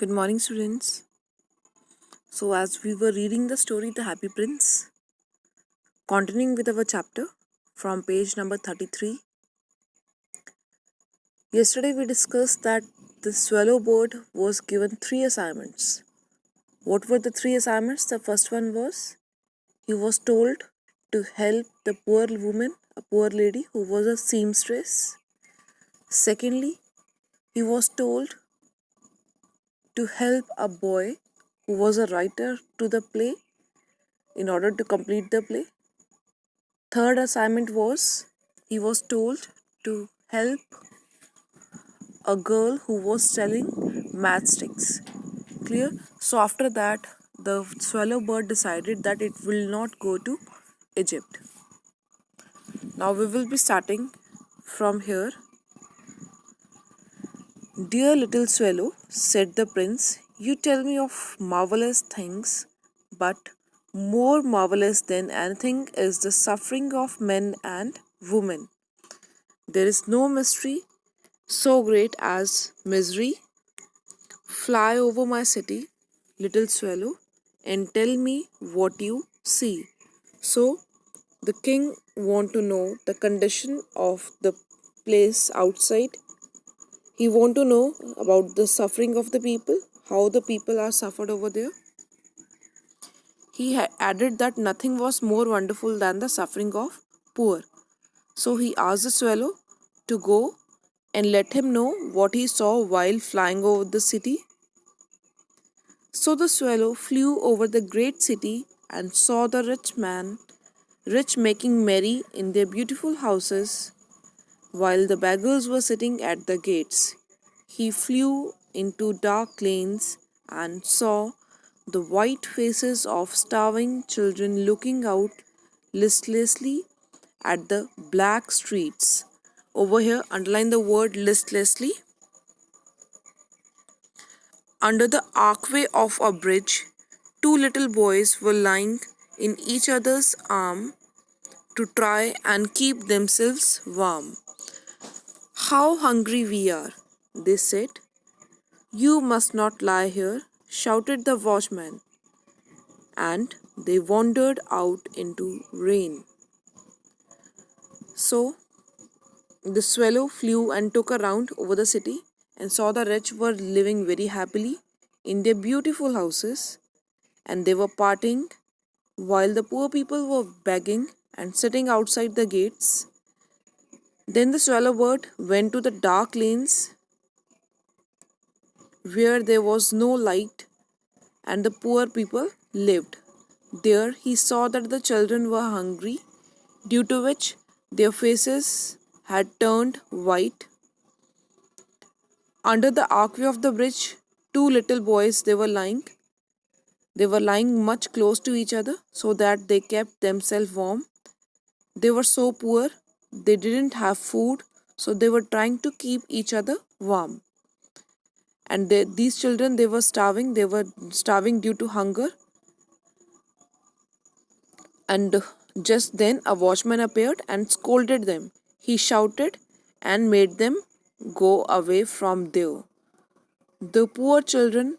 Good morning, students. So, as we were reading the story The Happy Prince, continuing with our chapter from page number 33, yesterday we discussed that the swallow bird was given three assignments. What were the three assignments? The first one was he was told to help the poor woman, a poor lady who was a seamstress. Secondly, he was told to help a boy who was a writer to the play in order to complete the play. Third assignment was he was told to help a girl who was selling matchsticks. Clear? So after that, the swallow bird decided that it will not go to Egypt. Now we will be starting from here. Dear little swallow, said the prince, you tell me of marvelous things, but more marvelous than anything is the suffering of men and women. There is no mystery so great as misery. Fly over my city, little swallow, and tell me what you see. So, the king want to know the condition of the place outside. He want to know about the suffering of the people, how the people are suffered over there. He added that nothing was more wonderful than the suffering of poor. So he asked the swallow to go and let him know what he saw while flying over the city. So the swallow flew over the great city and saw the rich making merry in their beautiful houses, while the beggars were sitting at the gates. He flew into dark lanes and saw the white faces of starving children looking out listlessly at the black streets. Over here, underline the word listlessly. Under the archway of a bridge, two little boys were lying in each other's arm to try and keep themselves warm. How hungry we are, they said. You must not lie here, shouted the watchman, and they wandered out into rain. So the swallow flew and took a round over the city and saw the rich were living very happily in their beautiful houses, and they were partying while the poor people were begging and sitting outside the gates. Then the swallow bird went to the dark lanes where there was no light and the poor people lived. There he saw that the children were hungry, due to which their faces had turned white. Under the archway of the bridge, two little boys they were lying. They were lying much close to each other so that they kept themselves warm. They were so poor, they didn't have food, so they were trying to keep each other warm. And these children, they were starving due to hunger. And just then a watchman appeared and scolded them. He shouted and made them go away from there. The poor children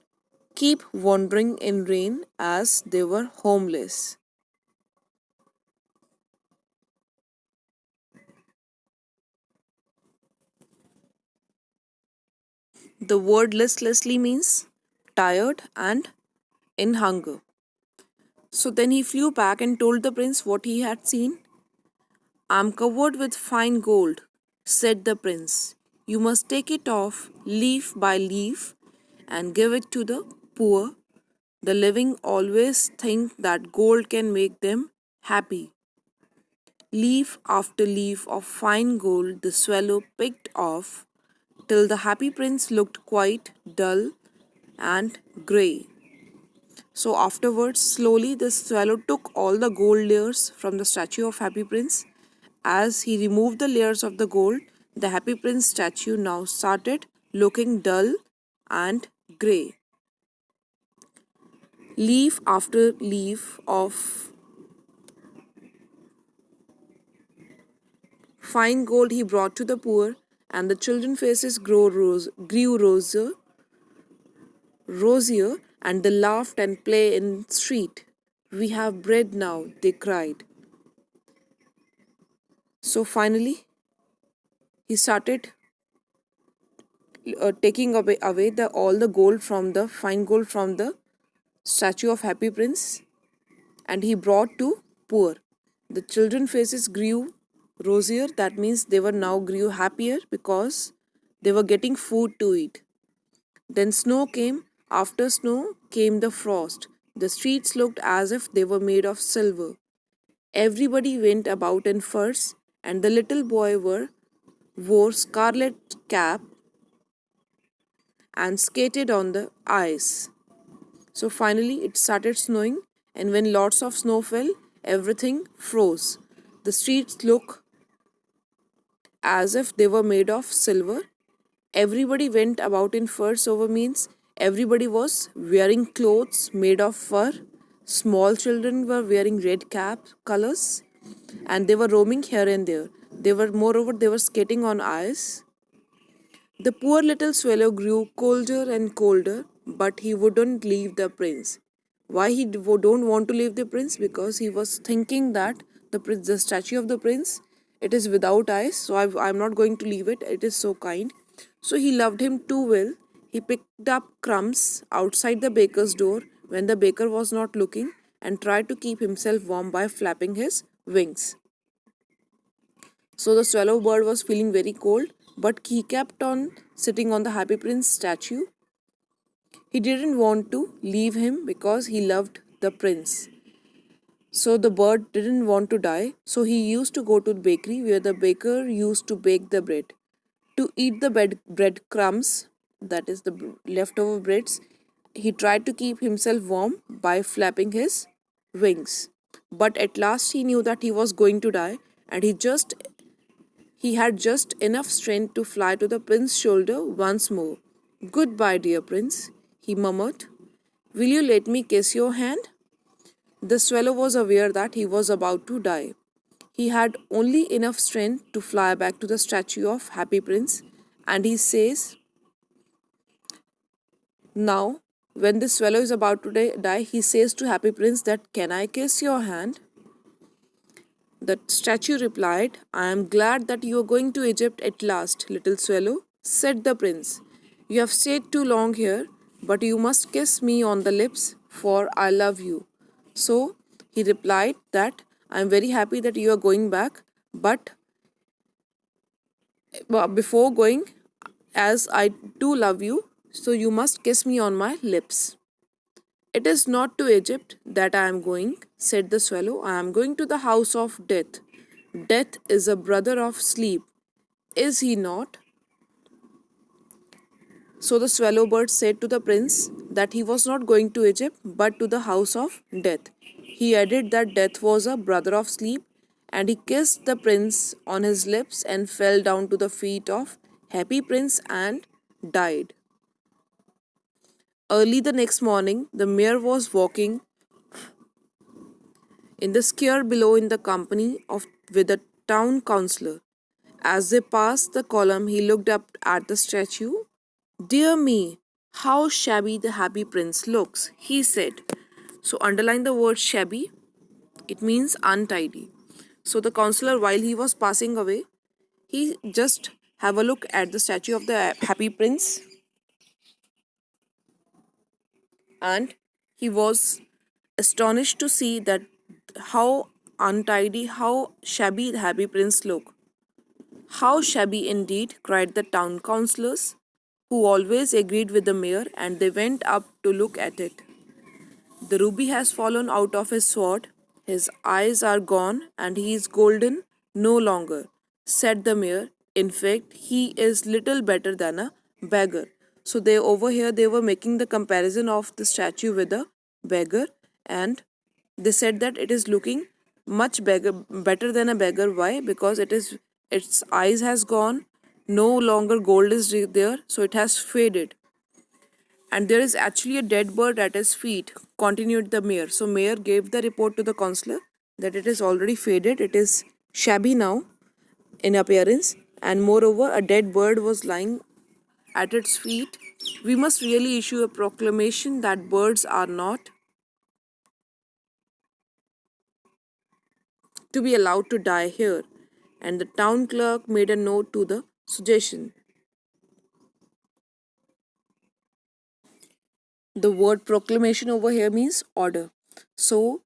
keep wandering in rain as they were homeless. The word listlessly means tired and in hunger. So then he flew back and told the prince what he had seen. I am covered with fine gold, said the prince. You must take it off leaf by leaf and give it to the poor. The living always think that gold can make them happy. Leaf after leaf of fine gold the swallow picked off till the happy prince looked quite dull and grey. So afterwards, slowly the swallow took all the gold layers from the statue of Happy Prince. As he removed the layers of the gold, the Happy Prince statue now started looking dull and grey. Leaf after leaf of fine gold he brought to the poor, and the children's faces grew rosier. rosier, and they laughed and play in street. We have bread now, they cried. So finally, he started taking away all the gold from the fine gold from the statue of Happy Prince, and he brought to poor. The children faces grew rosier, that means they were now grew happier because they were getting food to eat. Then snow came, after snow came the frost. The streets looked as if they were made of silver. Everybody went about in furs, and the little boy wore scarlet cap and skated on the ice. So finally, it started snowing, and when lots of snow fell, everything froze. The streets looked as if they were made of silver. Everybody went about in furs over means everybody was wearing clothes made of fur. Small children were wearing red cap colors, and they were roaming here and there. They were skating on ice. The poor little swallow grew colder and colder, but he wouldn't leave the prince. Why he don't want to leave the prince? Because he was thinking that the statue of the prince, it is without eyes, so I'm not going to leave it. It is so kind. So he loved him too well. He picked up crumbs outside the baker's door when the baker was not looking and tried to keep himself warm by flapping his wings. So the swallow bird was feeling very cold, but he kept on sitting on the Happy Prince statue. He didn't want to leave him because he loved the prince. So the bird didn't want to die, so he used to go to the bakery where the baker used to bake the bread. To eat the bread crumbs, that is the leftover breads, he tried to keep himself warm by flapping his wings. But at last he knew that he was going to die, and he had just enough strength to fly to the prince's shoulder once more. Goodbye, dear prince, he murmured. Will you let me kiss your hand? The swallow was aware that he was about to die. He had only enough strength to fly back to the statue of Happy Prince, and he says, now, when the swallow is about to die, he says to Happy Prince that, can I kiss your hand? The statue replied, I am glad that you are going to Egypt at last, little swallow, said the prince. You have stayed too long here, but you must kiss me on the lips, for I love you. So he replied that I am very happy that you are going back, but before going, as I do love you, so you must kiss me on my lips. It is not to Egypt that I am going, said the swallow. I am going to the house of death. Death is a brother of sleep, is he not? So the swallow bird said to the prince that he was not going to Egypt but to the house of death. He added that death was a brother of sleep, and he kissed the prince on his lips and fell down to the feet of Happy Prince and died. Early the next morning, the mayor was walking in the square below in the company of with the town councillor. As they passed the column, he looked up at the statue. Dear me, how shabby the Happy Prince looks, he said. So underline the word shabby, it means untidy. So the counselor, while he was passing away, he just have a look at the statue of the Happy Prince, and he was astonished to see that how untidy, how shabby the Happy Prince looked. How shabby indeed, cried the town councillors, who always agreed with the mayor, and they went up to look at it. The ruby has fallen out of his sword, his eyes are gone, and he is golden no longer, said the mayor. In fact, he is little better than a beggar. So they over here they were making the comparison of the statue with a beggar, and they said that it is looking much better than a beggar. Why? Because its eyes has gone, no longer gold is there, so it has faded. And there is actually a dead bird at his feet, continued the mayor. So mayor gave the report to the councillor that it is already faded, it is shabby now in appearance, and moreover a dead bird was lying at its feet. We must really issue a proclamation that birds are not to be allowed to die here. And the town clerk made a note to the suggestion. The word proclamation over here means order. So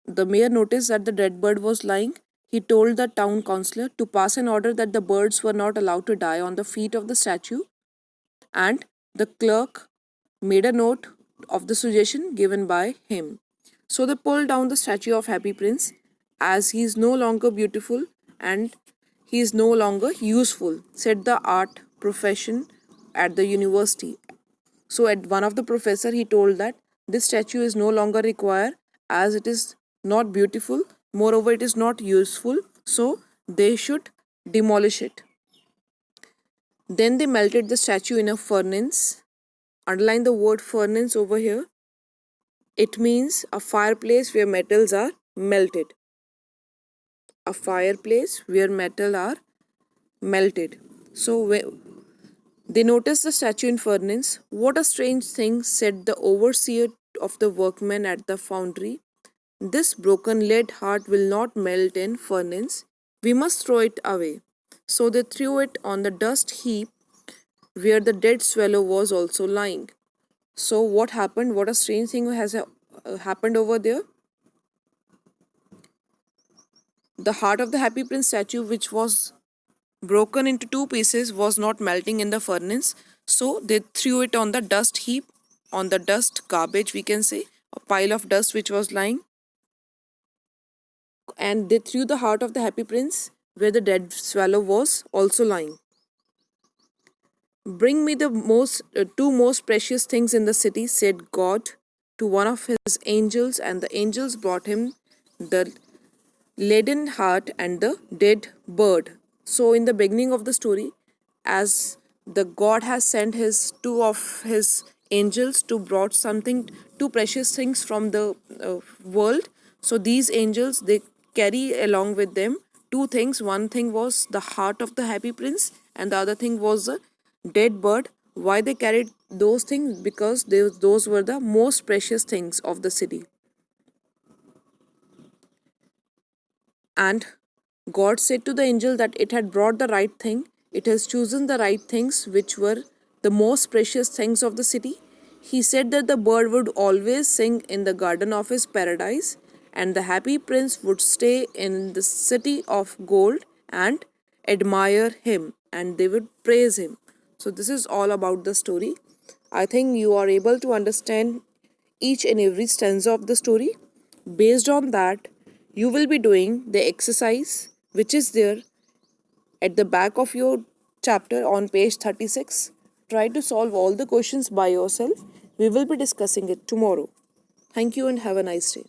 the mayor noticed that the dead bird was lying. He told the town councillor to pass an order that the birds were not allowed to die on the feet of the statue, and the clerk made a note of the suggestion given by him. So they pulled down the statue of Happy Prince as he is no longer beautiful and he is no longer useful, said the art profession at the university. So at one of the professor he told that this statue is no longer required as it is not beautiful, moreover it is not useful, so they should demolish it. Then they melted the statue in a furnace. Underline the word furnace over here. It means a fireplace where metals are melted. A fireplace where metal are melted. So they noticed the statue in furnace. What a strange thing, said the overseer of the workmen at the foundry. This broken lead heart will not melt in furnace. We must throw it away. So they threw it on the dust heap where the dead swallow was also lying. So what happened? What a strange thing has happened over there. The heart of the Happy Prince statue, which was broken into two pieces, was not melting in the furnace. So they threw it on the dust heap, on the dust garbage, we can say, a pile of dust which was lying. And they threw the heart of the Happy Prince where the dead swallow was also lying. Bring me the two most precious things in the city, said God to one of his angels, and the angels brought him the leaden heart and the dead bird. So in the beginning of the story, as the God has sent his two of his angels to brought something, two precious things from the world. So these angels, they carry along with them two things. One thing was the heart of the Happy Prince, and the other thing was a dead bird. Why they carried those things? Because those were the most precious things of the city. And God said to the angel that it had brought the right thing, it has chosen the right things, which were the most precious things of the city. He said that the bird would always sing in the garden of his paradise, and the happy prince would stay in the city of gold and admire him, and they would praise him. So, this is all about the story. I think you are able to understand each and every stanza of the story. Based on that, you will be doing the exercise which is there at the back of your chapter on page 36. Try to solve all the questions by yourself. We will be discussing it tomorrow. Thank you and have a nice day.